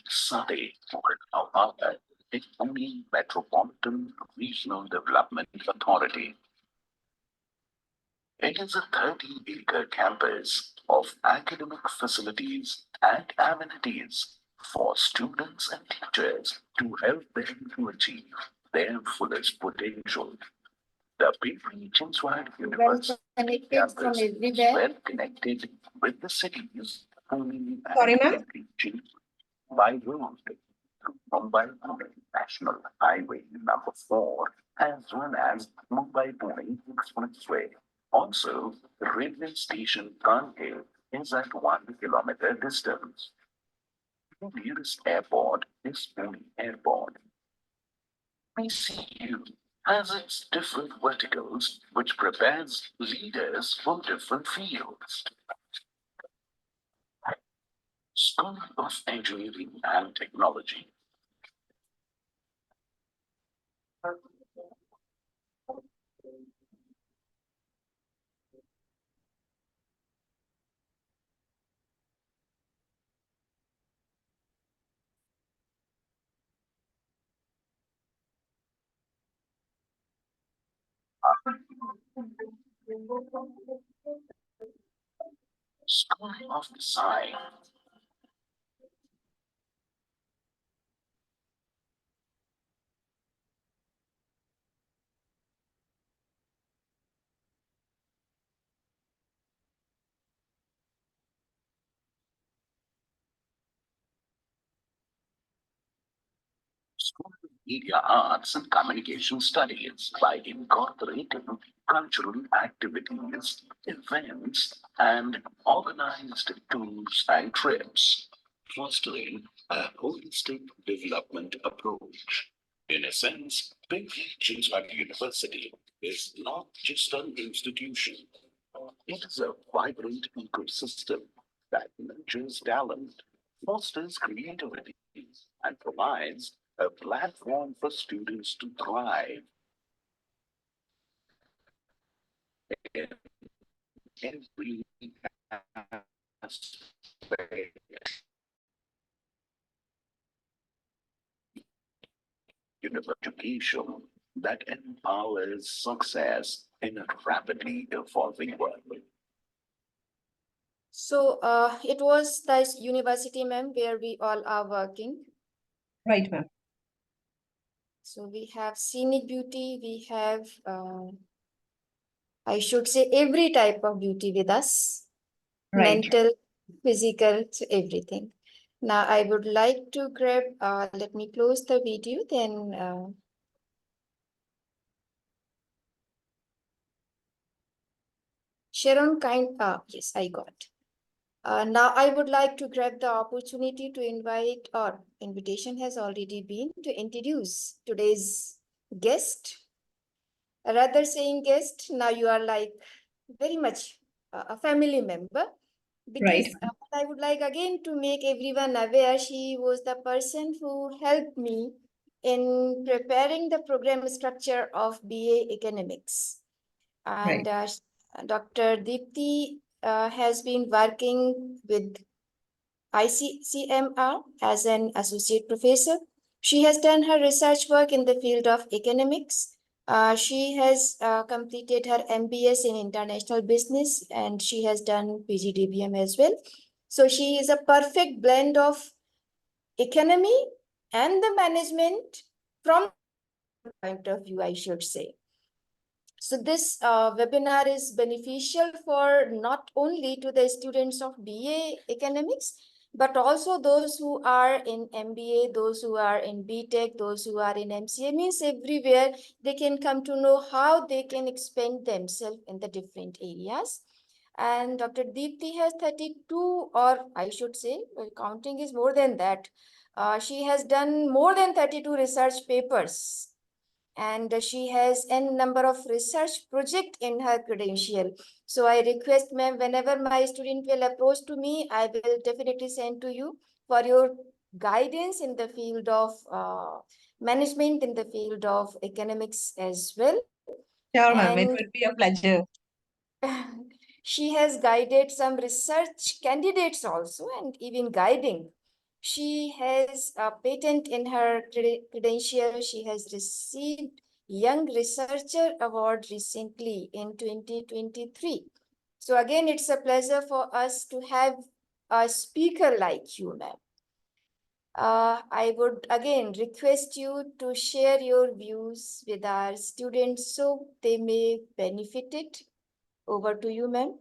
Sade for Alphabet, a Pune Metropolitan Regional Development Authority. It is a 30-acre campus of academic facilities and amenities for students and teachers to help them to achieve their fullest potential. The Pimpri Chinchwad University campus is well connected with the cities Pune and Enriching by road to Mumbai-Pune National Highway number 4 as well as Mumbai-Pune Expressway. Also, the railway station Kanhe is at 1 kilometer distance. The nearest airport is Pune Airport. PCU has its different verticals which prepares leaders from different fields. School of Engineering and Technology. School of Design. School of Media Arts and Communication Studies by incorporating cultural activities, events, and organized tours and trips, fostering a holistic development approach. In a sense, Chinchwad University is not just an institution. It is a vibrant ecosystem that nurtures talent, fosters creativity, and provides a platform for students to thrive in every aspect. Education that empowers success in a rapidly evolving world. So it was this university, ma'am, where we all are working. Right, ma'am. So we have scenic beauty, we have, I should say, every type of beauty with us. Right. Mental, physical, so everything. Now I would like to grab, let me close the video, then Sharon yes, I got. Now I would like to grab the opportunity to invite, or invitation has already been, to introduce today's guest. Rather saying guest, now you are like very much a family member. Because Right. I would like again to make everyone aware, she was the person who helped me in preparing the program structure of BA Economics. And Dr. Dipti has been working with ICCMR as an associate professor. She has done her research work in the field of economics. She has completed her MBS in international business, and she has done PGDBM as well. So she is a perfect blend of economy and the management from point of view, I should say. So this webinar is beneficial for not only to the students of BA Economics, but also those who are in MBA, those who are in BTech, those who are in MCA, means everywhere they can come to know how they can expand themselves in the different areas. And Dr. Deepti has 32, or I should say, counting is more than that. She has done more than 32 research papers, and she has n number of research project in her credential. So I request, ma'am, whenever my student will approach to me, I will definitely send to you for your guidance in the field of management, in the field of economics as well. Sure, ma'am. It would be a pleasure. She has guided some research candidates also, and even guiding. She has a patent in her credential. She has received Young Researcher Award recently in 2023. So again, it's a pleasure for us to have a speaker like you, ma'am. I would again request you to share your views with our students so they may benefit it. Over to you, ma'am.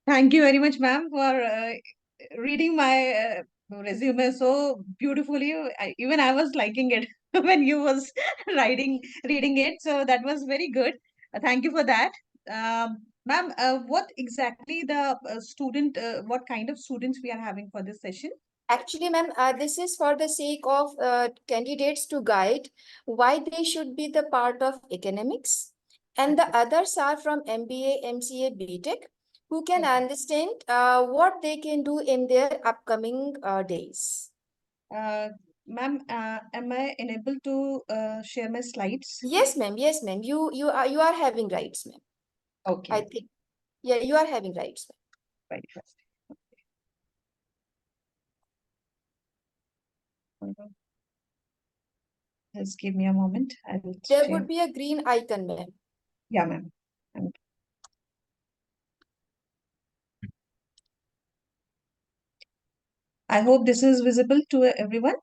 Thank you very much, ma'am, for reading my resume so beautifully. Even I was liking it when you was reading it. So that was very good. Thank you for that. Ma'am, what exactly what kind of students we are having for this session? Actually, ma'am, this is for the sake of candidates to guide why they should be the part of academics. And the others are from MBA, MCA, BTech, who can Okay. understand what they can do in their upcoming days. Uh, Ma'am, am I enabled to share my slides? Yes, ma'am. Yes, ma'am. You are having rights, ma'am. I Okay, think. Yeah, you are having rights, ma'am. very fast. Just give me a moment. I will There share. would be a green icon, ma'am. Yeah, ma'am. I hope this is visible to everyone.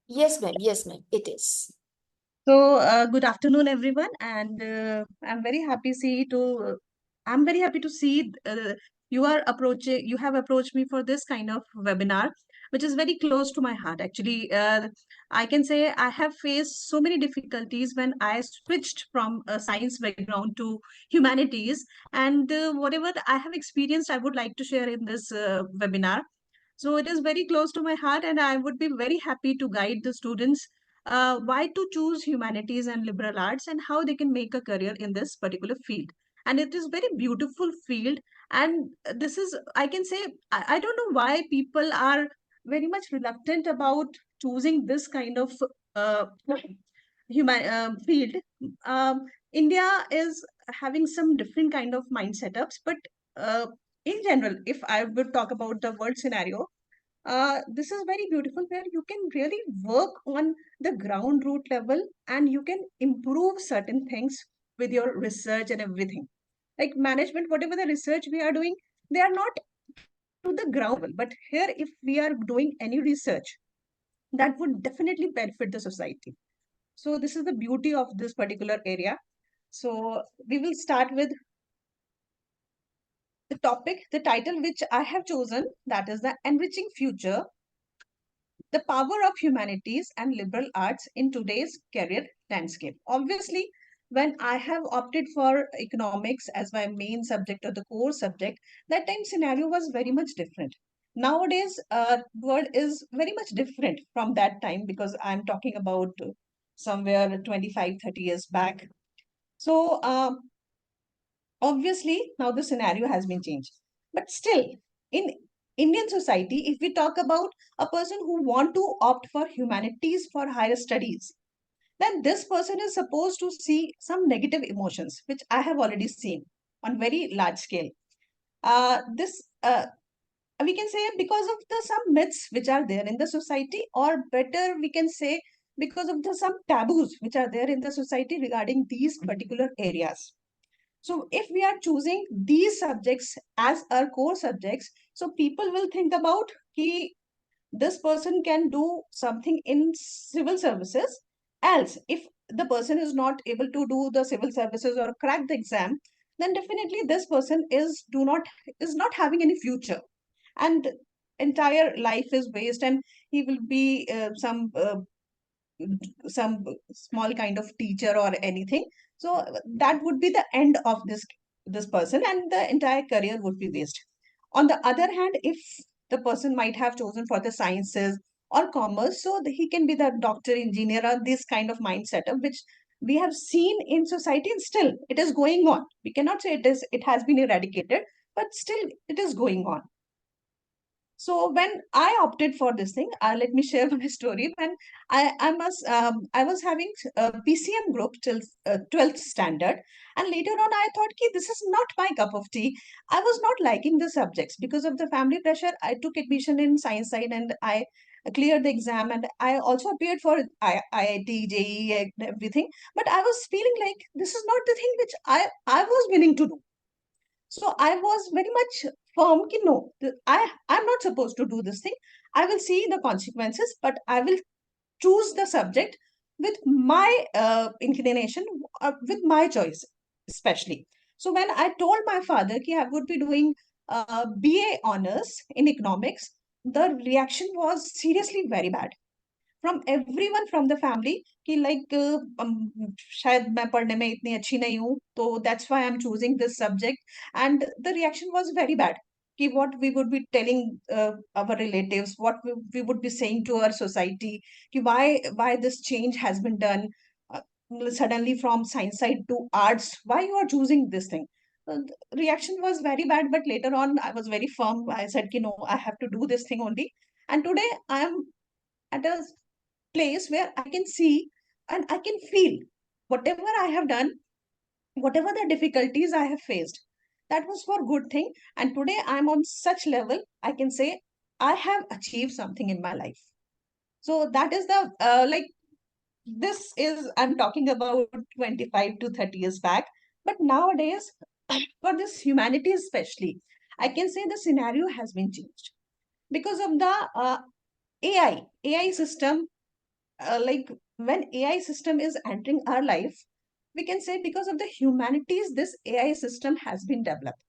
Yes, ma'am. Yes, ma'am. It is. So, good afternoon, everyone, and I'm very happy to see you have approached me for this kind of webinar, which is very close to my heart. Actually, I can say I have faced so many difficulties when I switched from a science background to humanities, and whatever I have experienced, I would like to share in this webinar. So it is very close to my heart, and I would be very happy to guide the students why to choose humanities and liberal arts and how they can make a career in this particular field. And it is very beautiful field. And this is, I can say, I don't know why people are very much reluctant about choosing this kind of uh, field. India is having some different kind of mind setups, but uh, in general, if I would talk about the world scenario, this is very beautiful where you can really work on the ground root level and you can improve certain things with your research and everything. Like management, whatever the research we are doing, they are not to the ground level. But here, if we are doing any research, that would definitely benefit the society. So this is the beauty of this particular area. So we will start with the topic, the title which I have chosen, that is the Enriching Future, the power of humanities and liberal arts in today's career landscape. Obviously, when I have opted for economics as my main subject or the core subject, that time scenario was very much different. Nowadays, world is very much different from that time because I'm talking about somewhere 25, 30 years back. So, obviously, now the scenario has been changed. But still, in Indian society, if we talk about a person who want to opt for humanities for higher studies, then this person is supposed to see some negative emotions, which I have already seen on very large scale. This we can say because of the some myths which are there in the society, or better we can say because of the some taboos which are there in the society regarding these particular areas. So if we are choosing these subjects as our core subjects, so people will think about ki this person can do something in civil services. Else, if the person is not able to do the civil services or crack the exam, then definitely this person is not having any future, and entire life is waste, and he will be some small kind of teacher or anything. So that would be the end of this person, and the entire career would be waste. On the other hand, if the person might have chosen for the sciences or commerce, so he can be the doctor, engineer, or this kind of mind setup which we have seen in society, and still it is going on. We cannot say it has been eradicated, but still it is going on. So when I opted for this thing, let me share my story. When I was having PCM group till 12th standard, and later on I thought, "Ki, this is not my cup of tea." I was not liking the subjects because of the family pressure. I took admission in science side and I cleared the exam, and I also appeared for IIT, JEE, and everything. But I was feeling like this is not the thing which I was willing to do. So I was very much firm ki no, I'm not supposed to do this thing. I will see the consequences, but I will choose the subject with my inclination, with my choice, especially. So when I told my father ki I would be doing BA honors in economics, the reaction was seriously very bad from everyone from the family कि like शायद मैं पढ़ने में इतनी अच्छी नहीं हूँ तो that's why I'm choosing this subject, and the reaction was very bad कि what we would be telling our relatives, what we would be saying to our society कि why this change has been done suddenly from science side to arts, why you are choosing this thing. The reaction was very bad, but later on I was very firm. I said कि no, I have to do this thing only, and today I am at a place where I can see and I can feel whatever I have done, whatever the difficulties I have faced, that was for good thing. And today I'm on such level, I can say I have achieved something in my life. So that is the this is I'm talking about 25 to 30 years back. But nowadays, for this humanity especially, I can say the scenario has been changed because of the AI system, like when AI system is entering our life, we can say because of the humanities, this AI system has been developed.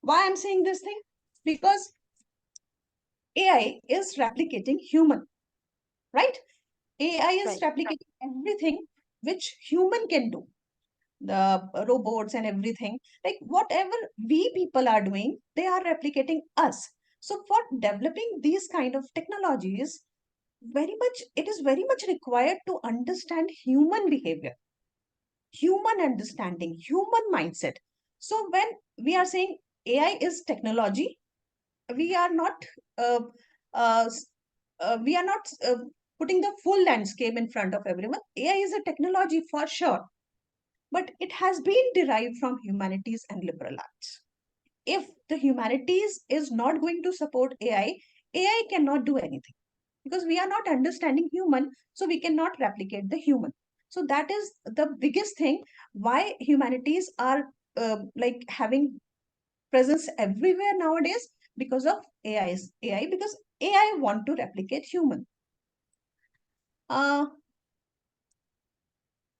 Why I'm saying this thing? Because AI is replicating human, right? AI is Right. replicating everything which human can do, the robots and everything. Like whatever we people are doing, they are replicating us. So for developing these kind of technologies, very much it is very much required to understand human behavior, human understanding, human mindset. So when we are saying AI is technology, we are not uh, uh, we are not putting the full landscape in front of everyone. AI is a technology for sure, but it has been derived from humanities and liberal arts. If the humanities is not going to support AI cannot do anything because we are not understanding human, so we cannot replicate the human. So that is the biggest thing why humanities are like having presence everywhere nowadays because of AI, because AI want to replicate human. uh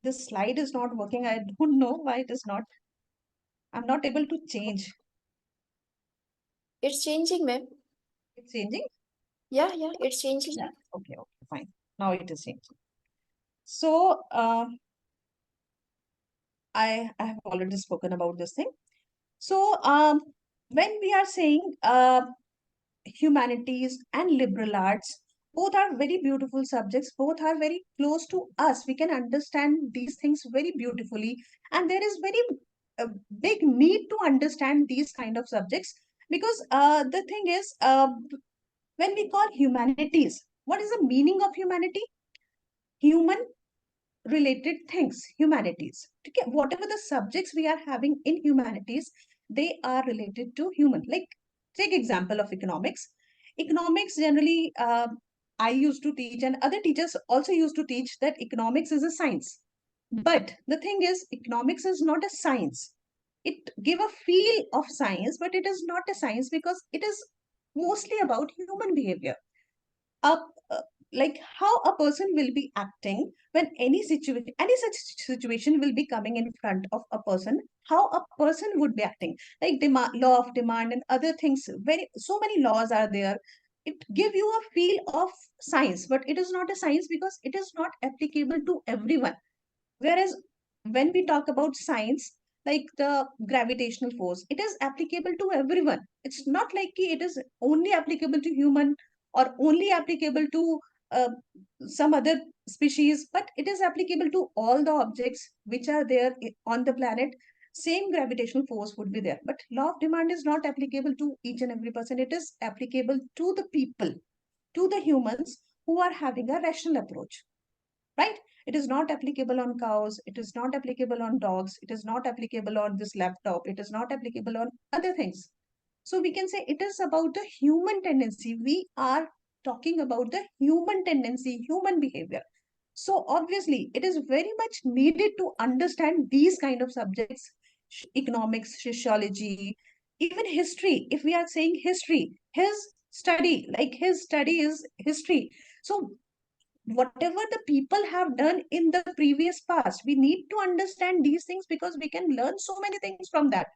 this slide is not working. I don't know why it is not. I'm not able to change. It's changing, ma'am. It's changing. Yeah, it's changing. Yeah, okay, fine. Now it is changing. So I have already spoken about this thing. So when we are saying humanities and liberal arts, both are very beautiful subjects, both are very close to us, we can understand these things very beautifully, and there is very big need to understand these kind of subjects because the thing is, when we call humanities, what is the meaning of humanity? Human related things, humanities. Okay, whatever the subjects we are having in humanities, they are related to human. Like take example of economics. Economics generally, I used to teach and other teachers also used to teach that economics is a science. But the thing is, economics is not a science. It give a feel of science, but it is not a science because it is mostly about human behavior. A, uh, like how a person will be acting when any such situation will be coming in front of a person, how a person would be acting, like law of demand and other things, very so many laws are there. It give you a feel of science, but it is not a science because it is not applicable to everyone. Whereas when we talk about science, like the gravitational force, it is applicable to everyone. It's not like it is only applicable to human or only applicable to uh, some other species, but it is applicable to all the objects which are there on the planet. same gravitational force would be there. But law of demand is not applicable to each and every person. It is applicable to the people, to the humans who are having a rational approach, right? It is not applicable on cows. It is not applicable on dogs. It is not applicable on this laptop. It is not applicable on other things. So we can say it is about the human tendency. We are talking about the human tendency, human behavior. So obviously, it is very much needed to understand these kind of subjects, economics, sociology, even history. If we are saying history, his study is history. So whatever the people have done in the previous past, we need to understand these things because we can learn so many things from that.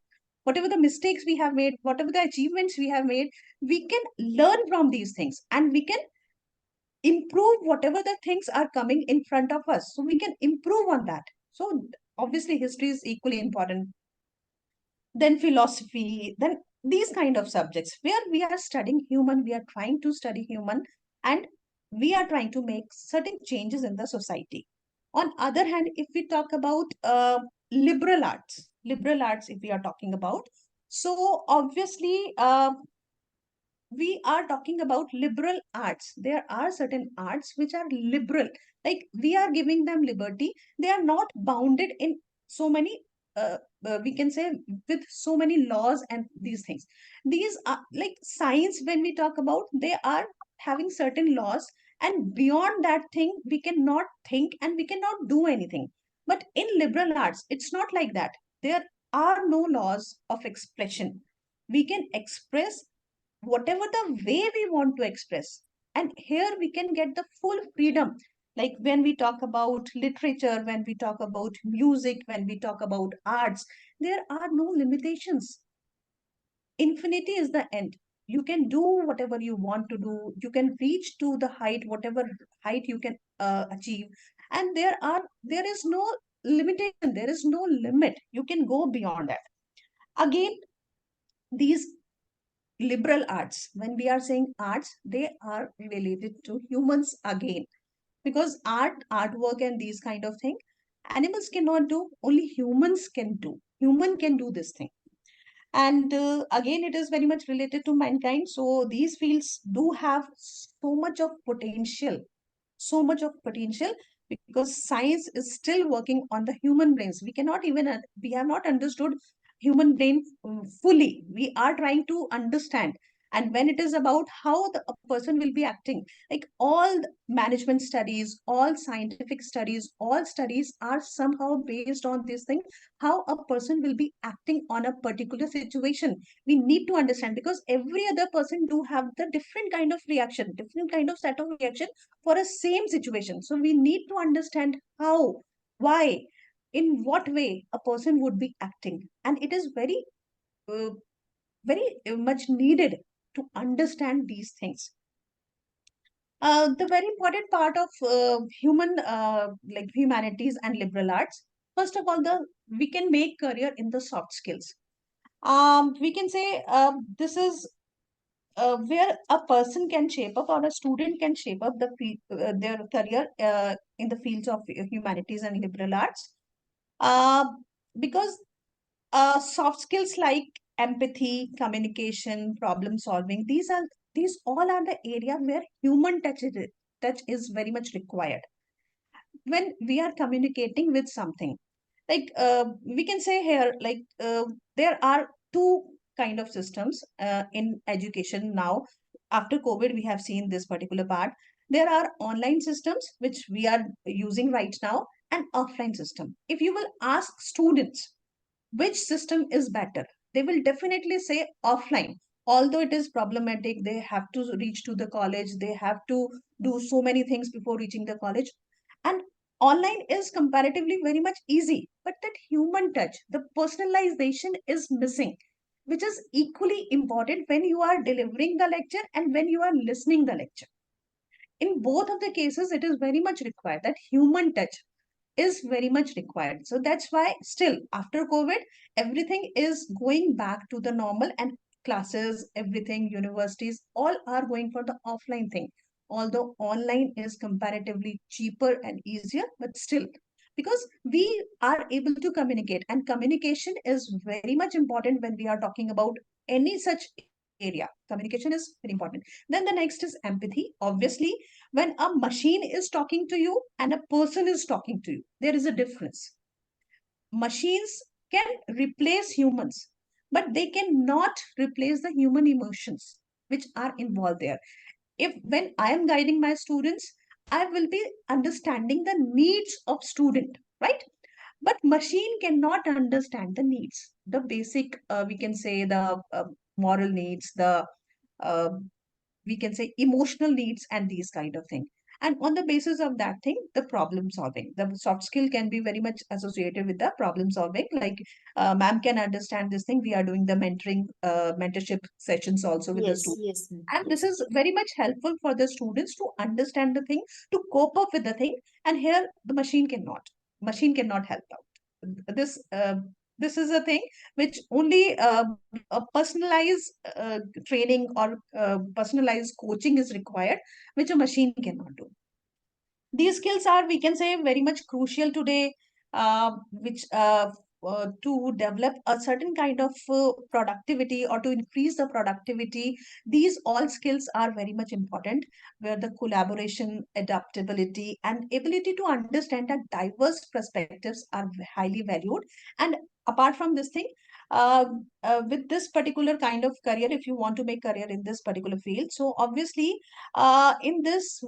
Whatever the mistakes we have made, whatever the achievements we have made, we can learn from these things and we can improve whatever the things are coming in front of us. So we can improve on that. So obviously history is equally important. Then philosophy, then these kind of subjects where we are studying human, we are trying to study human, and we are trying to make certain changes in the society. On other hand, if we talk about liberal arts, if we are talking about, so obviously we are talking about liberal arts. There are certain arts which are liberal, like we are giving them liberty. They are not bounded in so many we can say with so many laws and these things. These are like science. When we talk about, they are having certain laws, and beyond that thing we cannot think and we cannot do anything. But in liberal arts it's not like that. There are no laws of expression. We can express whatever the way we want to express, and here we can get the full freedom. Like when we talk about literature, when we talk about music, when we talk about arts, there are no limitations. Infinity is the end. You can do whatever you want to do. You can reach to the height, whatever height you can achieve. And there is no limitation, there is no limit. You can go beyond that. Again, these liberal arts, when we are saying arts, they are related to humans again, because artwork and these kind of thing, animals cannot do, only humans can do. Human can do this thing. And again, it is very much related to mankind. So these fields do have so much of potential, because science is still working on the human brains. We cannot even we have not understood human brain fully. We are trying to understand. And when it is about how a person will be acting, like all the management studies, all scientific studies, all studies are somehow based on this thing, how a person will be acting on a particular situation. We need to understand, because every other person do have the different kind of reaction, different kind of set of reaction for a same situation. So we need to understand how, why, in what way a person would be acting. And it is uh, very much needed to understand these things. The very important part of human like humanities and liberal arts, first of all, the we can make career in the soft skills. We can say this is where a person can shape up, or a student can shape up their career in the fields of humanities and liberal arts. Uh, because soft skills like empathy, communication, problem solving, these all are the area where touch is very much required when we are communicating with something. Like we can say here, like there are two kind of systems in education now. After COVID, we have seen this particular part. There are online systems which we are using right now, and offline system. If you will ask students which system is better, they will definitely say offline. Although it is problematic, they have to reach to the college, they have to do so many things before reaching the college. And online is comparatively very much easy, but that human touch, the personalization is missing, which is equally important when you are delivering the lecture and when you are listening the lecture. In both of the cases, it is very much required that human touch is very much required. So that's why still after COVID, everything is going back to the normal, and classes, everything, universities, all are going for the offline thing. Although online is comparatively cheaper and easier, but still, because we are able to communicate, and communication is very much important when we are talking about any such area. Communication is very important. Then the next is empathy. Obviously, when a machine is talking to you and a person is talking to you, there is a difference. Machines can replace humans, but they cannot replace the human emotions which are involved there. If when I am guiding my students, I will be understanding the needs of student, right? But machine cannot understand the needs, the basic, we can say the moral needs, the uh, we can say emotional needs and these kind of thing. And on the basis of that thing, the problem solving, the soft skill can be very much associated with the problem solving. Like ma'am can understand this thing, we are doing the mentorship sessions also with the Yes, students, yes, ma'am. and this Yes. is very much helpful for the students to understand the thing, to cope up with the thing. And here the machine cannot help out. This is a thing which only a personalized training or personalized coaching is required, which a machine cannot do. These skills are, we can say, very much crucial today, which to develop a certain kind of productivity or to increase the productivity. These all skills are very much important, where the collaboration, adaptability, and ability to understand that diverse perspectives are highly valued. And apart from this thing, uh, with this particular kind of career, if you want to make career in this particular field, so obviously in this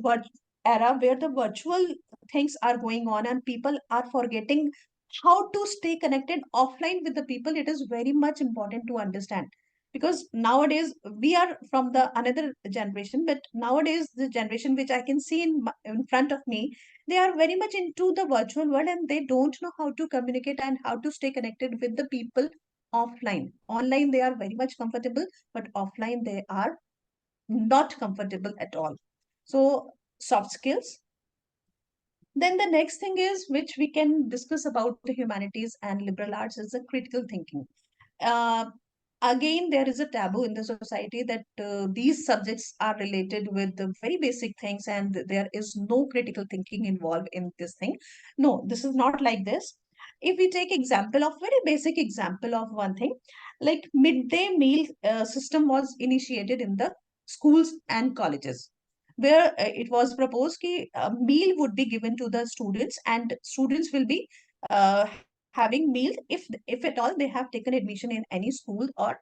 era where the virtual things are going on and people are forgetting how to stay connected offline with the people, it is very much important to understand. Because nowadays we are from the another generation, but nowadays the generation which I can see in front of me, they are very much into the virtual world and they don't know how to communicate and how to stay connected with the people offline. Online they are very much comfortable, but offline they are not comfortable at all. So soft skills. Then the next thing is, which we can discuss about the humanities and liberal arts, is the critical thinking. Uh, Again, there is a taboo in the society that these subjects are related with the very basic things and there is no critical thinking involved in this thing. No, this is not like this. If we take example of very basic example of one thing, like midday meal system was initiated in the schools and colleges, where it was proposed that a meal would be given to the students and students will be having meals if at all they have taken admission in any school or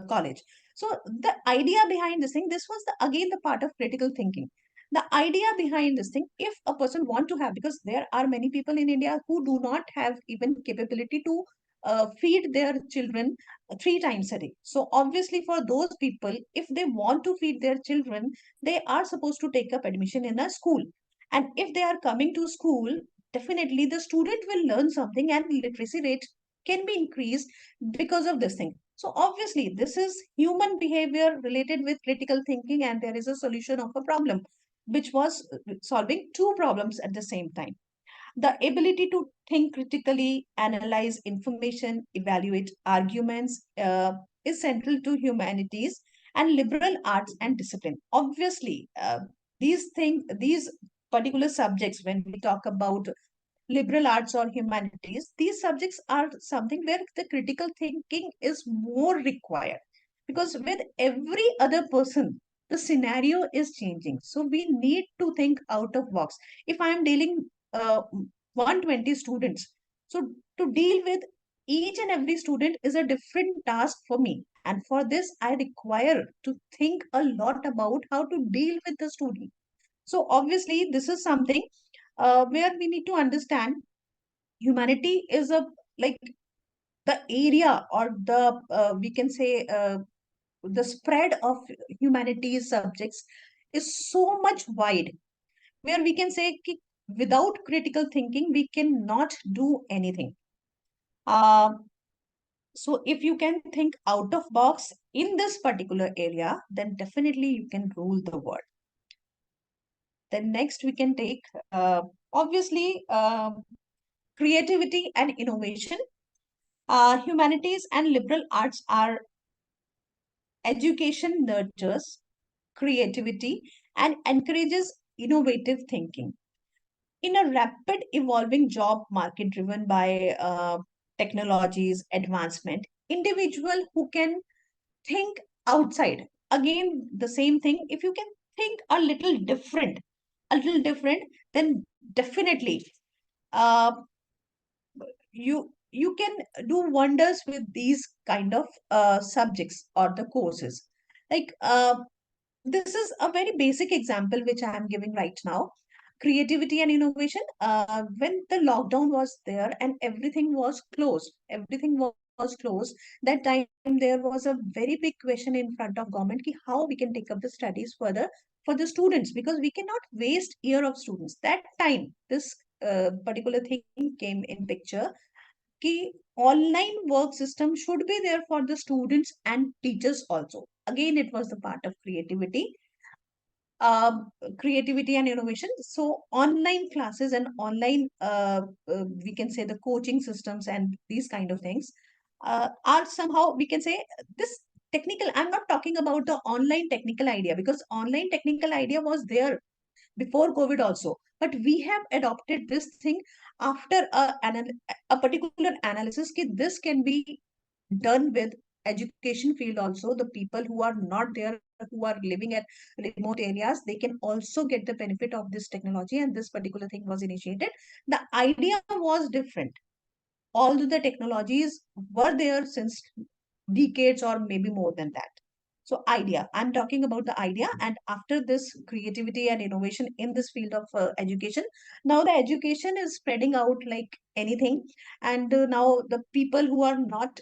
college. So the idea behind this thing, this was again the part of critical thinking. The idea behind this thing, if a person want to have, because there are many people in India who do not have even capability to feed their children 3 times a day. So obviously for those people, if they want to feed their children, they are supposed to take up admission in a school. And if they are coming to school, definitely the student will learn something and literacy rate can be increased because of this thing. So obviously this is human behavior related with critical thinking, and there is a solution of a problem which was solving two problems at the same time. The ability to think critically, analyze information, evaluate arguments is central to humanities and liberal arts and discipline. Obviously, these particular subjects, when we talk about liberal arts or humanities, these subjects are something where the critical thinking is more required, because with every other person, the scenario is changing. So we need to think out of box. If I am dealing 120 students, so to deal with each and every student is a different task for me. And for this, I require to think a lot about how to deal with the student. So obviously, this is something where we need to understand humanity is a, like, the area or the we can say the spread of humanities subjects is so much wide, where we can say ki, without critical thinking we cannot do anything. uh, so if you can think out of box in this particular area, then definitely you can rule the world. Then next we can take obviously creativity and innovation. Humanities and liberal arts are education nurtures creativity and encourages innovative thinking. in a rapid evolving job market driven by technologies advancement, individual who can think outside, again the same thing, if you can think a little different, then definitely uh, you can do wonders with these kind of subjects or the courses. Like this is a very basic example which I am giving right now. Creativity and innovation. When the lockdown was there and everything was closed. That time there was a very big question in front of government ki how we can take up the studies further for the students, because we cannot waste year of students. That time this particular thing came in picture कि online work system should be there for the students and teachers also. Again, it was the part of um, creativity and innovation. So online classes and online, we can say the coaching systems and these kind of things are somehow, we can say, this technical. I'm not talking about the online technical idea, because online technical idea was there before COVID also. But we have adopted this thing after a particular analysis that this can be done with education field also. The people who are not there, who are living at remote areas, they can also get the benefit of this technology, and this particular thing was initiated. The idea was different, although the technologies were there since decades or maybe more than that. So idea, I'm talking about the idea. And after this creativity and innovation in this field of education, now the education is spreading out like anything. And now the people who are not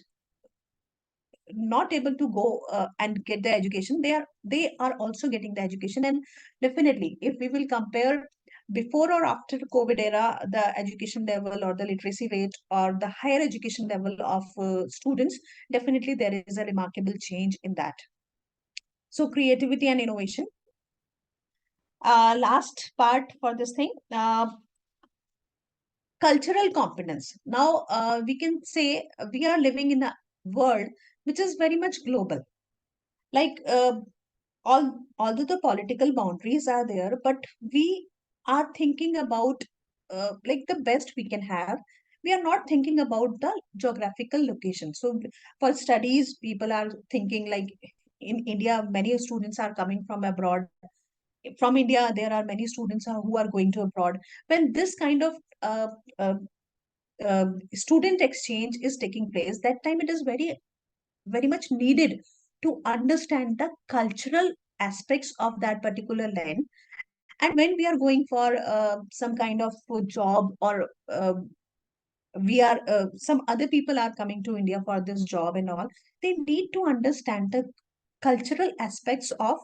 able to go and get the education, they are also getting the education. And definitely, if we will compare before or after COVID era, the education level or the literacy rate or the higher education level of students, definitely there is a remarkable change in that. So creativity and innovation. Last part for this thing, cultural competence. Now we can say we are living in a world which is very much global. Like although the political boundaries are there, but we are thinking about like the best we can have. We are not thinking about the geographical location. So for studies, people are thinking like in India, many students are coming from abroad. From India, there are many students who are going to abroad. When this kind of uh, uh, student exchange is taking place, that time it is very much needed to understand the cultural aspects of that particular land. And when we are going for some kind of job, or we are some other people are coming to India for this job and all, they need to understand the cultural aspects of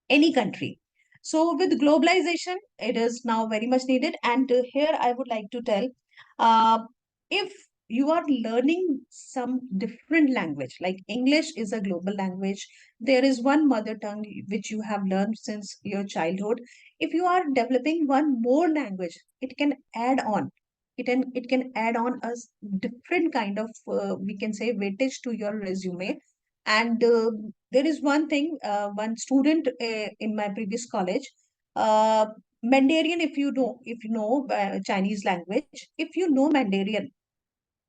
any country. So with globalization, it is now very much needed. And here I would like to tell, uh, if you are learning some different language, like English is a global language, there is one mother tongue which you have learned since your childhood. If you are developing one more language, it can add on. It can add on a different kind of, we can say, weightage to your resume. And there is one thing, one student in my previous college, uh, Mandarin, if you know Chinese language, if you know Mandarin,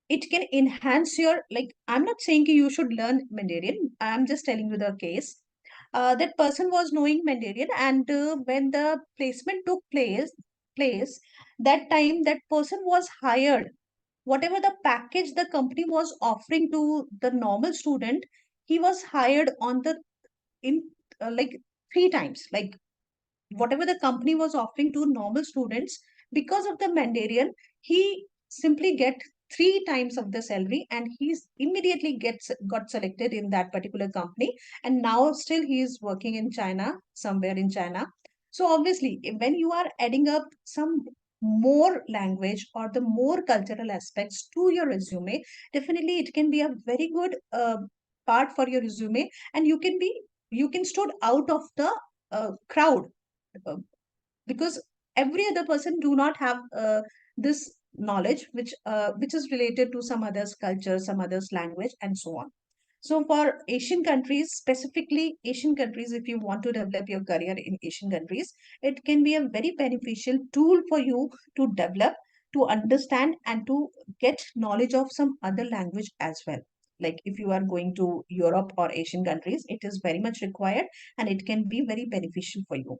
it can enhance your, like, I'm not saying you should learn Mandarin. I'm just telling you the case. That person was knowing Mandarin, and when the placement took place, that time that person was hired. Whatever the package the company was offering to the normal student, he was hired on the in like three times. Like whatever the company was offering to normal students, because of the Mandarin, he simply get three times of the salary, and he's immediately got selected in that particular company. And now still he is working in China, somewhere in China. So obviously, when you are adding up some more language or the more cultural aspects to your resume, definitely it can be a very good part for your resume. And you can stood out of the crowd, uh, because every other person do not have this knowledge which is related to some others culture, some others language, and so on. So for Asian countries, specifically Asian countries, if you want to develop your career in Asian countries, it can be a very beneficial tool for you to develop, to understand, and to get knowledge of some other language as well. Like if you are going to Europe or Asian countries, it is very much required and it can be very beneficial for you.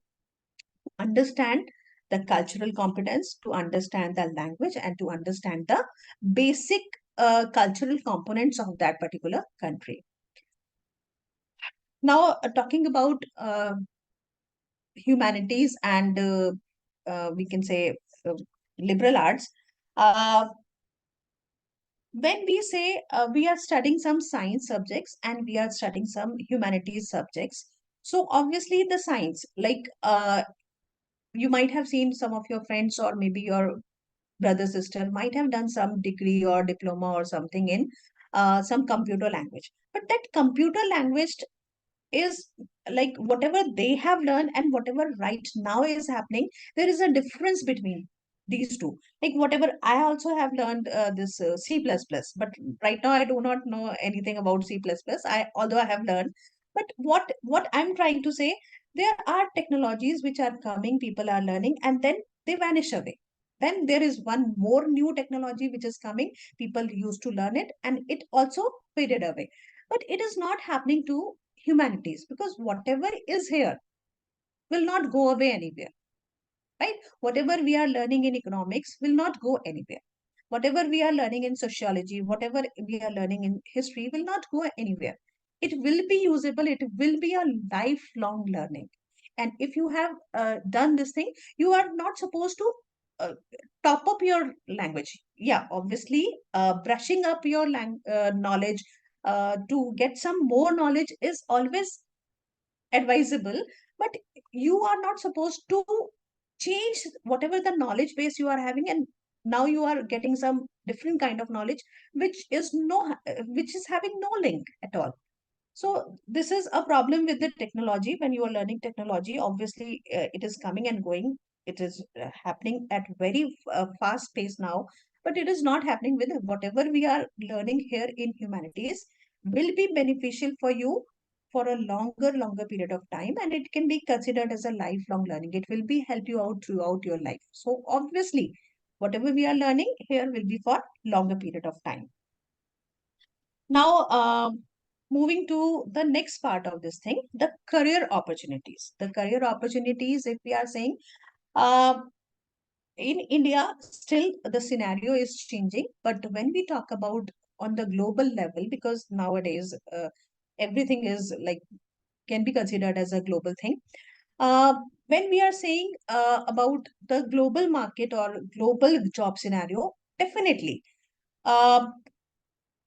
Understand the cultural competence, to understand the language, and to understand the basic cultural components of that particular country. Now, talking about humanities and we can say uh, liberal arts, uh, when we say we are studying some science subjects and we are studying some humanities subjects, so obviously the science, like you might have seen some of your friends or maybe your brother sister might have done some degree or diploma or something in some computer language, but that computer language is like whatever they have learned and whatever right now is happening, there is a difference between these two. Like whatever I also have learned this C++, but right now I do not know anything about C++. I although I have learned, but what I'm trying to say, there are technologies which are coming, people are learning, and then they vanish away. Then there is one more new technology which is coming, people used to learn it and it also faded away. But it is not happening to humanities, because whatever is here will not go away anywhere, right? Whatever we are learning in economics will not go anywhere. Whatever we are learning in sociology, whatever we are learning in history will not go anywhere. It will be usable, it will be a lifelong learning. And if you have done this thing, you are not supposed to uh, top up your language. Yeah, obviously, brushing up your knowledge to get some more knowledge is always advisable, but you are not supposed to change whatever the knowledge base you are having, and now you are getting some different kind of knowledge which is which is having no link at all. So this is a problem with the technology. When you are learning technology, obviously it is coming and going. It is happening at very fast pace now, but it is not happening with whatever we are learning here in humanities will be beneficial for you for a longer period of time, and it can be considered as a lifelong learning. It will be help you out throughout your life. So obviously, whatever we are learning here will be for longer period of time. Now, moving to the next part of this thing, the career opportunities. The career opportunities, if we are saying, uh, in India, still the scenario is changing. But when we talk about on the global level, because nowadays everything is like can be considered as a global thing. Uh, when we are saying about the global market or global job scenario, definitely. Uh,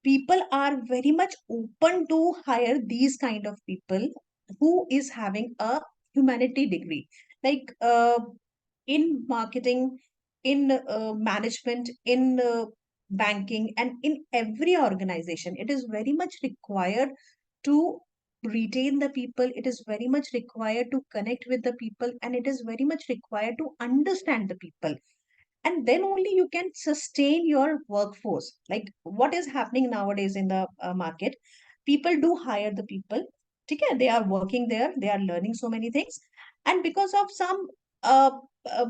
People are very much open to hire these kind of people who is having a humanity degree, like in marketing, in management, in banking, and in every organization it is very much required to retain the people. It is very much required to connect with the people, and it is very much required to understand the people, and then only you can sustain your workforce. Like what is happening nowadays in the market, people do hire the people, okay, they are working there, they are learning so many things, and because of some uh, uh,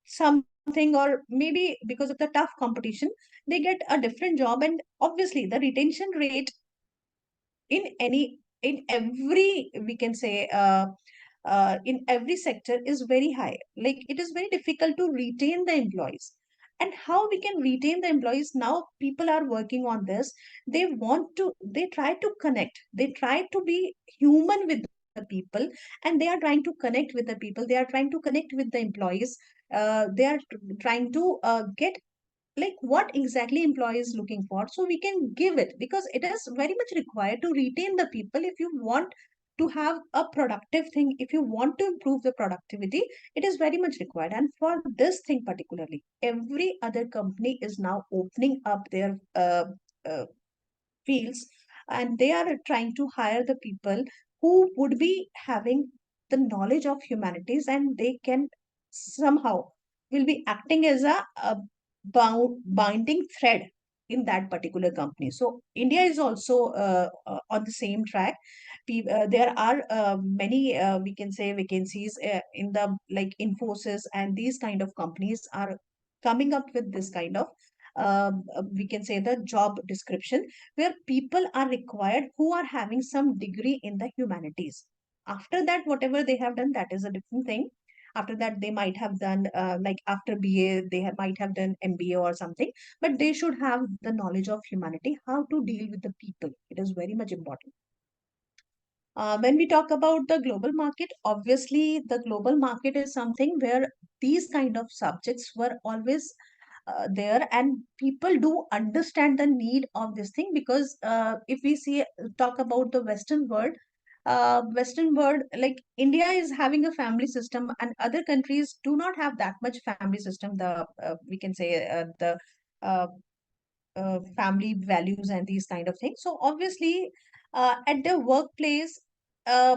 something, or maybe because of the tough competition, they get a different job, and obviously the retention rate in any, in every, we can say in every sector is very high. Like it is very difficult to retain the employees. And how we can retain the employees, now people are working on this. They want to, they try to connect, they try to be human with the people, and they are trying to connect with the people, they are trying to connect with the employees. They are trying to get like what exactly employee is looking for, so we can give it, because it is very much required to retain the people. If you want to have a productive thing, if you want to improve the productivity, it is very much required. And for this thing particularly, every other company is now opening up their uh, fields, and they are trying to hire the people who would be having the knowledge of humanities, and they can somehow will be acting as a binding thread in that particular company. So India is also on the same track. There are many, we can say, vacancies in the like Infosys, and these kind of companies are coming up with this kind of we can say the job description, where people are required who are having some degree in the humanities. After that, whatever they have done, that is a different thing. After that, they might have done like after BA, might have done MBA or something, but they should have the knowledge of humanity, how to deal with the people. It is very much important. When we talk about the global market, obviously the global market is something where these kind of subjects were always there, and people do understand the need of this thing, because if we see talk about the Western world, like India is having a family system, and other countries do not have that much family system. The we can say the uh, family values and these kind of things. So obviously, at the workplace, uh,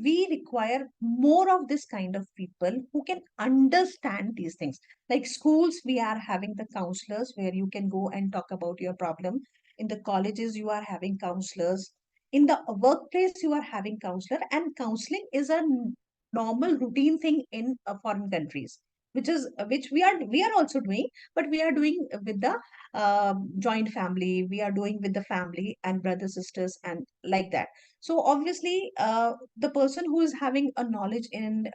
we require more of this kind of people who can understand these things. Like schools, we are having the counselors where you can go and talk about your problem. In the colleges, you are having counselors. In the workplace, you are having counselor, and counseling is a normal routine thing in foreign countries, which we are also doing, but we are doing with the joint family. We are doing with the family and brothers, sisters, and like that. So obviously, the person who is having a knowledge in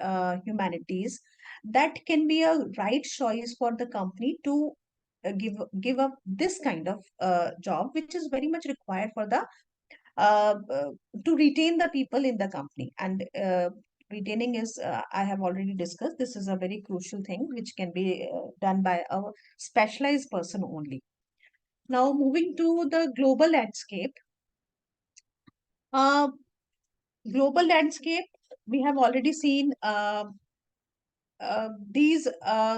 humanities, that can be a right choice for the company to give up this kind of job, which is very much required for the uh, uh, to retain the people in the company. And retaining is, I have already discussed, this is a very crucial thing which can be done by a specialized person only. Now, moving to the global landscape. Uh, Global landscape, we have already seen these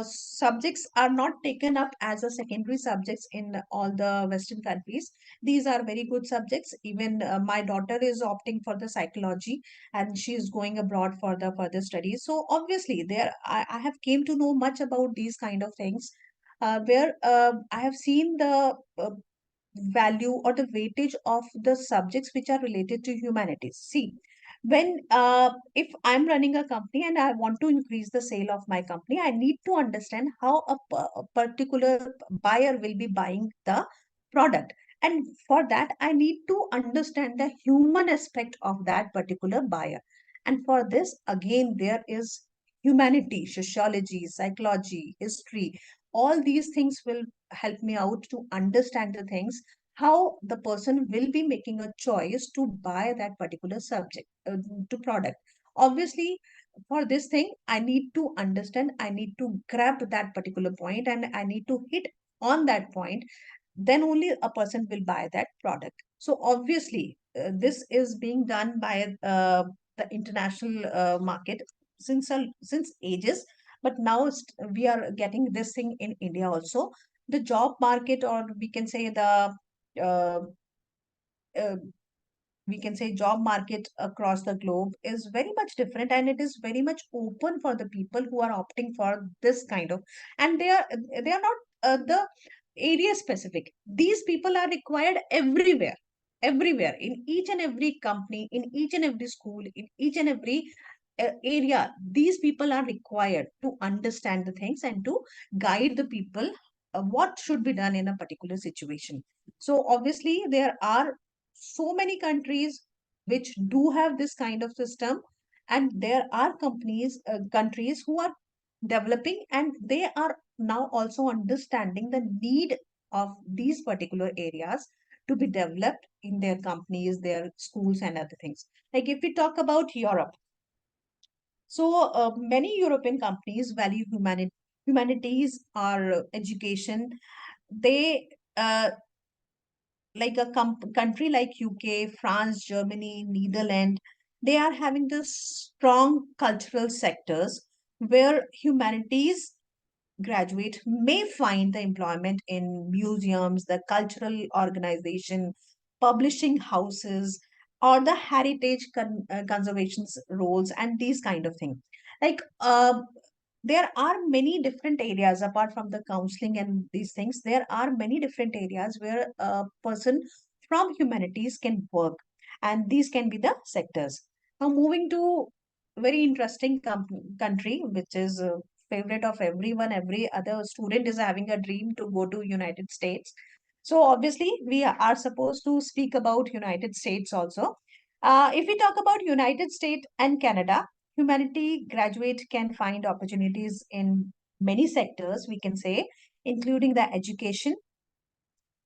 subjects are not taken up as a secondary subjects in all the Western countries. These are very good subjects. Even my daughter is opting for the psychology, and she is going abroad for the further studies. So obviously, I have came to know much about these kind of things, where I have seen the value or the weightage of the subjects which are related to humanities. See, when if I'm running a company and I want to increase the sale of my company, I need to understand how a particular buyer will be buying the product. And for that, I need to understand the human aspect of that particular buyer. And for this, again, there is humanity, sociology, psychology, history. All these things will help me out to understand the things, how the person will be making a choice to buy that particular subject to product. Obviously, for this thing, I need to understand, I need to grab that particular point, and I need to hit on that point. Then only a person will buy that product. So obviously, this is being done by the international market since ages, but now we are getting this thing in India also. The job market, or we can say the uh, uh, we can say job market across the globe, is very much different, and it is very much open for the people who are opting for this kind of. And they are not the area specific. These people are required everywhere, in each and every company, in each and every school, in each and every area. These people are required to understand the things and to guide the people what should be done in a particular situation. So obviously, there are so many countries which do have this kind of system, and there are countries who are developing, and they are now also understanding the need of these particular areas to be developed in their companies, their schools, and other things. Like if we talk about Europe, so many European companies value humanities or education. They like a country like UK, France, Germany, Netherlands, they are having the strong cultural sectors where humanities graduate may find the employment in museums, the cultural organization, publishing houses, or the heritage conservation roles, and these kind of things. Like there are many different areas apart from the counseling and these things. There are many different areas where a person from humanities can work, and these can be the sectors. Now, moving to very interesting country, which is a favorite of everyone. Every other student is having a dream to go to United States. So obviously, we are supposed to speak about United States also. If we talk about United States and Canada, humanity graduate can find opportunities in many sectors, we can say, including the education,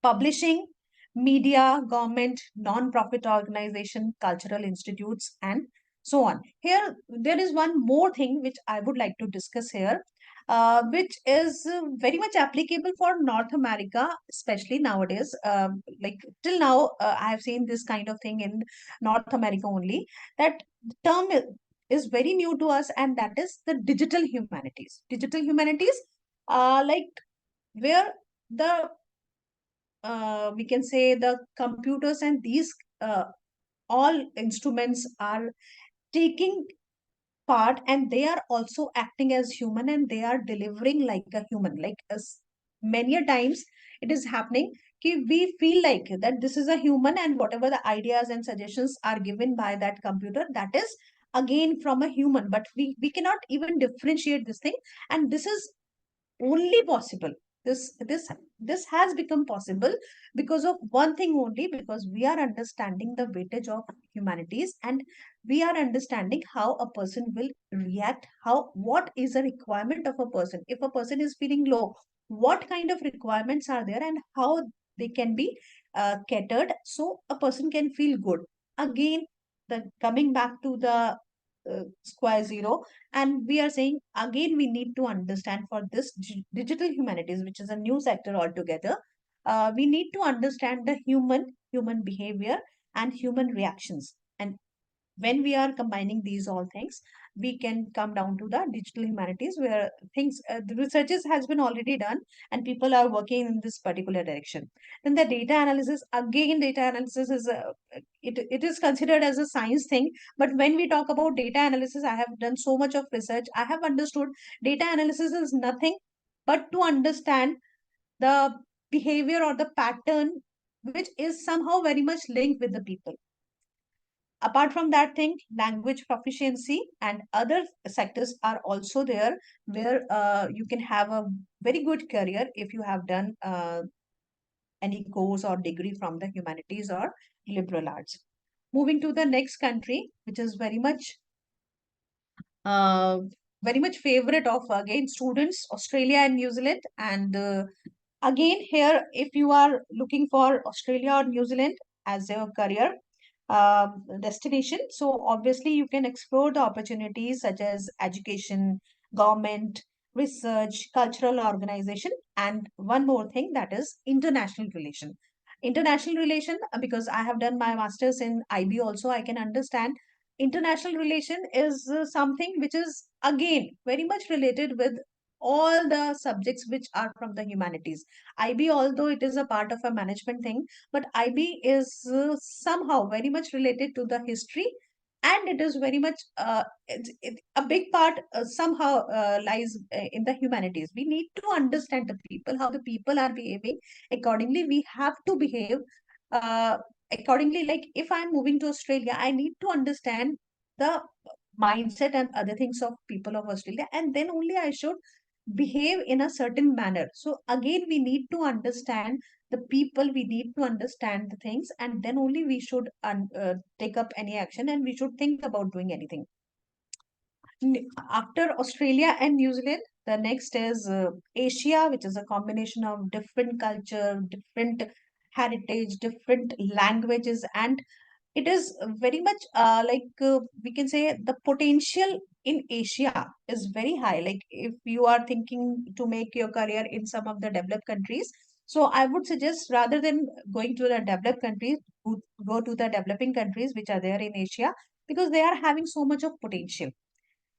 publishing, media, government, non-profit organization, cultural institutes, and so on. Here, there is one more thing which I would like to discuss here, which is very much applicable for North America, especially nowadays. Like till now, I have seen this kind of thing in North America only. That term is very new to us, and that is the digital humanities. Digital humanities, like where the we can say the computers and these all instruments are taking part, and they are also acting as human, and they are delivering like a human, like as many a times it is happening we feel like that this is a human, and whatever the ideas and suggestions are given by that computer, that is again from a human, but we cannot even differentiate this thing. And this is only possible, this has become possible because of one thing only, because we are understanding the weightage of humanities, and we are understanding how a person will react, how what is a requirement of a person. If a person is feeling low, what kind of requirements are there, and how they can be catered so a person can feel good. Again, the coming back to the square zero, and we are saying again we need to understand for this digital humanities, which is a new sector altogether. We need to understand the human behavior and human reactions. And when we are combining these all things, we can come down to the digital humanities, where things the researches has been already done, and people are working in this particular direction. Then the data analysis, again data analysis is it is considered as a science thing, but when we talk about data analysis, I have done so much of research, I have understood data analysis is nothing but to understand the behavior or the pattern which is somehow very much linked with the people. Apart from that thing, language proficiency and other sectors are also there, where you can have a very good career if you have done any course or degree from the humanities or liberal arts. Moving to the next country, which is uh, very much favorite of again students, Australia and New Zealand. And again here, if you are looking for Australia or New Zealand as your career destination, so obviously you can explore the opportunities such as education, government, research, cultural organization, and one more thing, that is international relation. International relation, because I have done my masters in IB also, I can understand international relation is something which is again very much related with all the subjects which are from the humanities. IB, although it is a part of a management thing, but IB is somehow very much related to the history, and it is very much a big part somehow lies in the humanities. We need to understand the people, how the people are behaving. Accordingly, we have to behave uh, accordingly. Like if I'm moving to Australia, I need to understand the mindset and other things of people of Australia, and then only I should behave in a certain manner. So again, we need to understand the people, we need to understand the things, and then only we should take up any action, and we should think about doing anything. After Australia and New Zealand, the next is Asia, which is a combination of different culture, different heritage, different languages, and it is very much we can say the potential in Asia is very high. Like if you are thinking to make your career in some of the developed countries, so I would suggest rather than going to the developed countries, go to the developing countries which are there in Asia, because they are having so much of potential.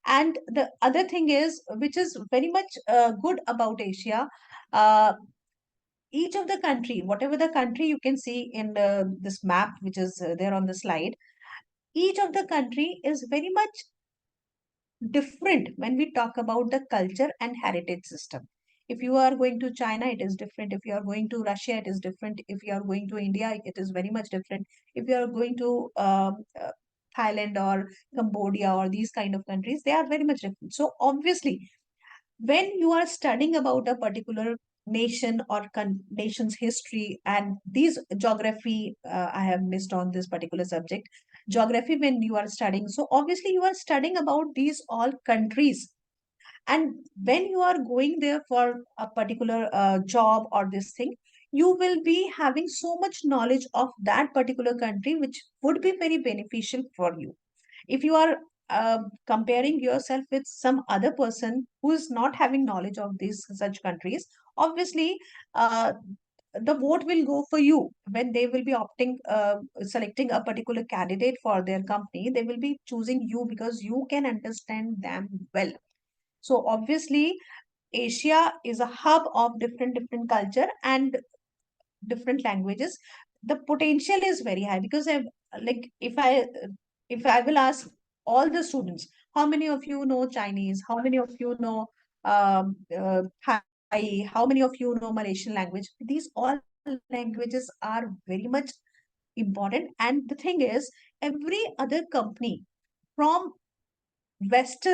And the other thing is, which is very much good about Asia, uh, each of the country, whatever the country you can see in this map, which is there on the slide, each of the country is very much different when we talk about the culture and heritage system. If you are going to China, it is different. If you are going to Russia, it is different. If you are going to India, it is very much different. If you are going to Thailand or Cambodia or these kind of countries, they are very much different. So obviously, when you are studying about a particular nation or nation's history and these geography, I have missed on this particular subject, geography, when you are studying, so obviously you are studying about these all countries, and when you are going there for a particular job or this thing, you will be having so much knowledge of that particular country which would be very beneficial for you. If you are comparing yourself with some other person who is not having knowledge of these such countries, obviously uh, the vote will go for you. When they will be opting selecting a particular candidate for their company, they will be choosing you because you can understand them well. So obviously Asia is a hub of different culture and different languages. The potential is very high because like if I will ask all the students, how many of you know Chinese, how many of you know Thai, how many of you know Malaysian language, these all languages are very much important. And the thing is, every other company from West,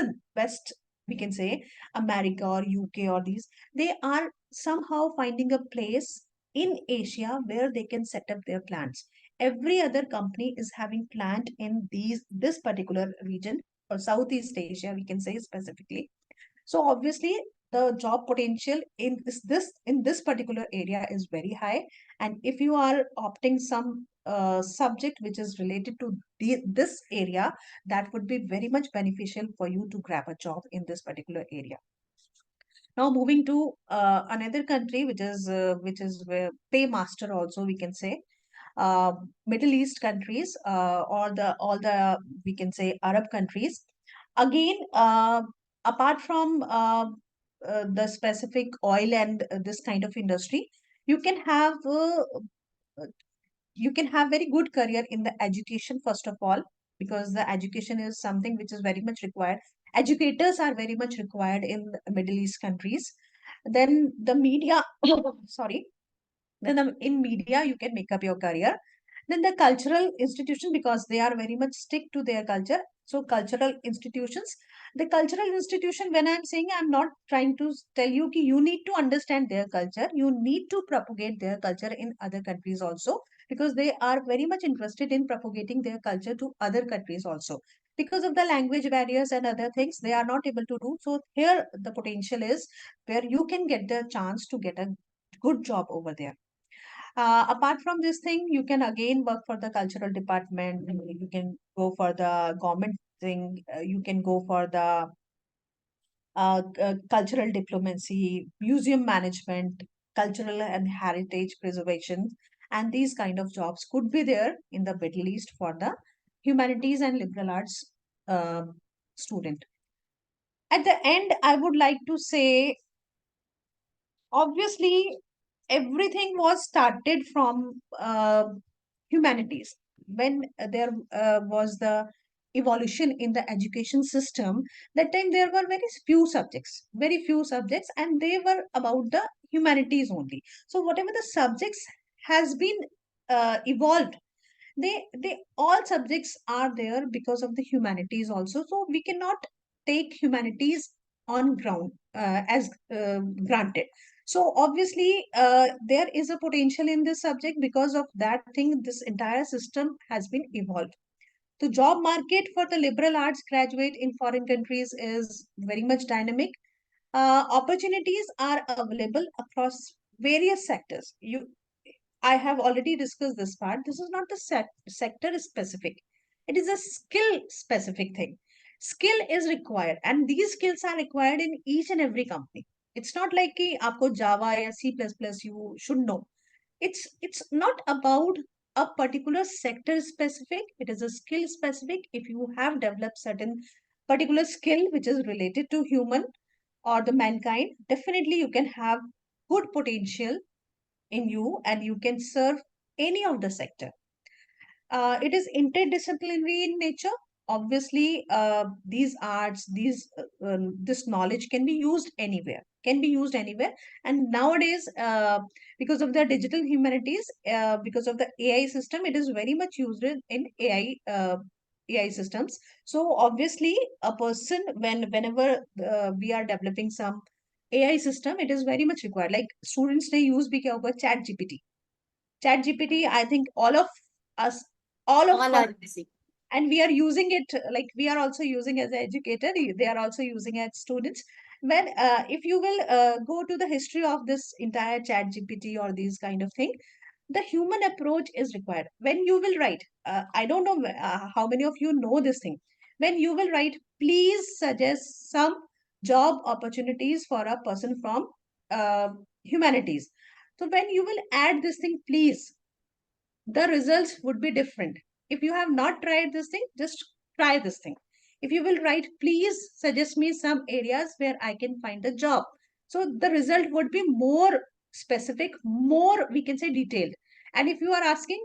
we can say America or UK or these, they are somehow finding a place in Asia where they can set up their plants. Every other company is having plant in this particular region or Southeast Asia, we can say specifically. So obviously the job potential in this particular area is very high. And if you are opting some subject which is related to this area, that would be very much beneficial for you to grab a job in this particular area. Now moving to another country which is where paymaster also we can say, uh, Middle East countries, all the we can say Arab countries. Again, apart from the specific oil and this kind of industry, you can have you can have very good career in the education first of all, because the education is something which is very much required. Educators are very much required in Middle East countries. Then the media, sorry, then in media you can make up your career. Then the cultural institution, because they are very much stick to their culture. So cultural institutions, the cultural institution, when I'm saying, I'm not trying to tell you ki you need to understand their culture, you need to propagate their culture in other countries also, because they are very much interested in propagating their culture to other countries also. Because of the language barriers and other things, they are not able to do so. Here the potential is where you can get the chance to get a good job over there. Apart from this thing, you can again work for the cultural department. You can go for the government thing. You can go for the cultural diplomacy, museum management, cultural and heritage preservation, and these kind of jobs could be there in the Middle East for the humanities and liberal arts student. At the end, I would like to say, obviously, everything was started from humanities. When there was the evolution in the education system, that time there were very few subjects, and they were about the humanities only. So whatever the subjects has been evolved, they all subjects are there because of the humanities also. So we cannot take humanities on ground as granted. So obviously there is a potential in this subject. Because of that thing, this entire system has been evolved. The job market for the liberal arts graduate in foreign countries is very much dynamic. Opportunities are available across various sectors. I have already discussed this part. This is not the sector specific. It is a skill specific thing. Skill is required, and these skills are required in each and every company. It's not like कि आपको Java or C++ you should know. It's not about a particular sector specific. It is a skill specific. If you have developed certain particular skill which is related to human or the mankind, definitely you can have good potential in you and you can serve any of the sector. It is interdisciplinary in nature. obviously these arts, this knowledge can be used anywhere, and nowadays because of the digital humanities, because of the AI system, it is very much used in AI systems. So obviously a person, whenever we are developing some AI system, it is very much required. Like students they use भी क्या होगा, chat gpt, I think us all of All us, are busy. and we are using it, like we are also using as an educator, they are also using as students. When if you will go to the history of this entire chat gpt or these kind of thing, the human approach is required. When you will write, I don't know how many of you know this thing, when you will write, please suggest some job opportunities for a person from uh, humanities. So when you will add this thing, please, the results would be different. If you have not tried this thing, just try this thing. If you will write, please suggest me some areas where I can find a job. So the result would be more specific, more, we can say, detailed. And if you are asking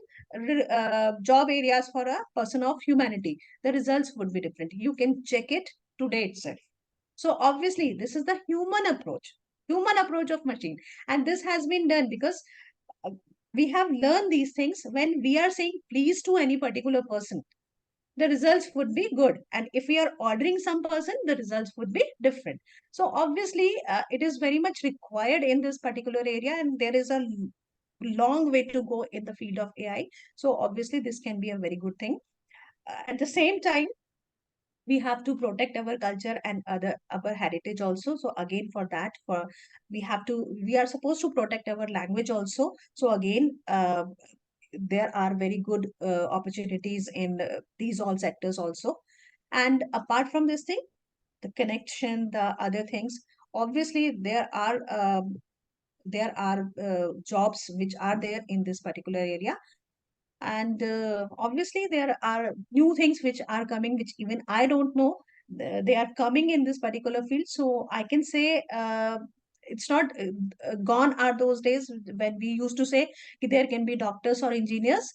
job areas for a person of humanity, the results would be different. You can check it today itself. So obviously, this is the human approach of machine. And this has been done because uh, we have learned these things. When we are saying please to any particular person, the results would be good. And if we are ordering some person, the results would be different. So obviously, it is very much required in this particular area, and there is a long way to go in the field of AI. So obviously, this can be a very good thing. At the same time, we have to protect our culture and other our heritage also. So again, for that, for we are supposed to protect our language also. So again, there are very good opportunities in these all sectors also. And apart from this thing, the connection, the other things, obviously there are jobs which are there in this particular area. And obviously there are new things which are coming, which even I don't know. They are coming in this particular field. So I can say it's not gone are those days when we used to say कि there can be doctors or engineers.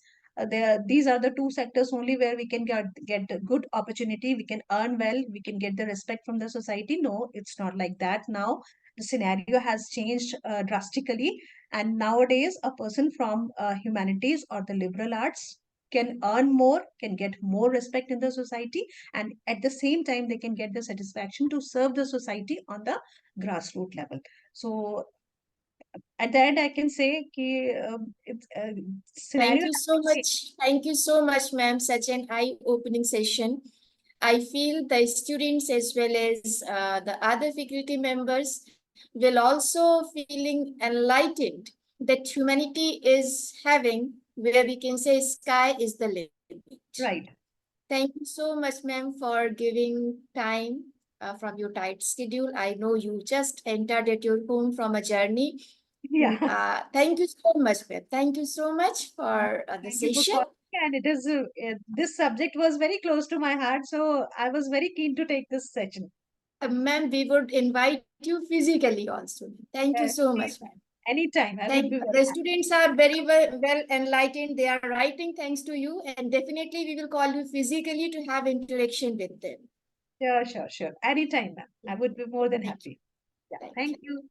These are the two sectors only where we can get a good opportunity, we can earn well, we can get the respect from the society. No, it's not like that now. The scenario has changed drastically, and nowadays, a person from humanities or the liberal arts can earn more, can get more respect in the society, and at the same time, they can get the satisfaction to serve the society on the grassroots level. So, at the end, I can say कि it's Thank scenario you has so changed. much. Thank you so much, ma'am. Such an eye-opening session. I feel the students as well as the other faculty members will also feeling enlightened that humanity is having where we can say sky is the limit. Right. Thank you so much, ma'am, for giving time from your tight schedule. I know you just entered at your home from a journey. Yeah. Thank you so much, ma'am. Thank you so much for the Thank you for session. calling. And it is this subject was very close to my heart, so I was very keen to take this session. Ma'am, we would invite you physically also. Thank you so much, ma'am. Anytime, I would Thank be very the happy. students are very well enlightened. They are writing thanks to you, and definitely we will call you physically to have interaction with them. Sure, sure, sure. Anytime, ma'am. I would be more than Thank you. happy. Yeah. Thank Thank you. you.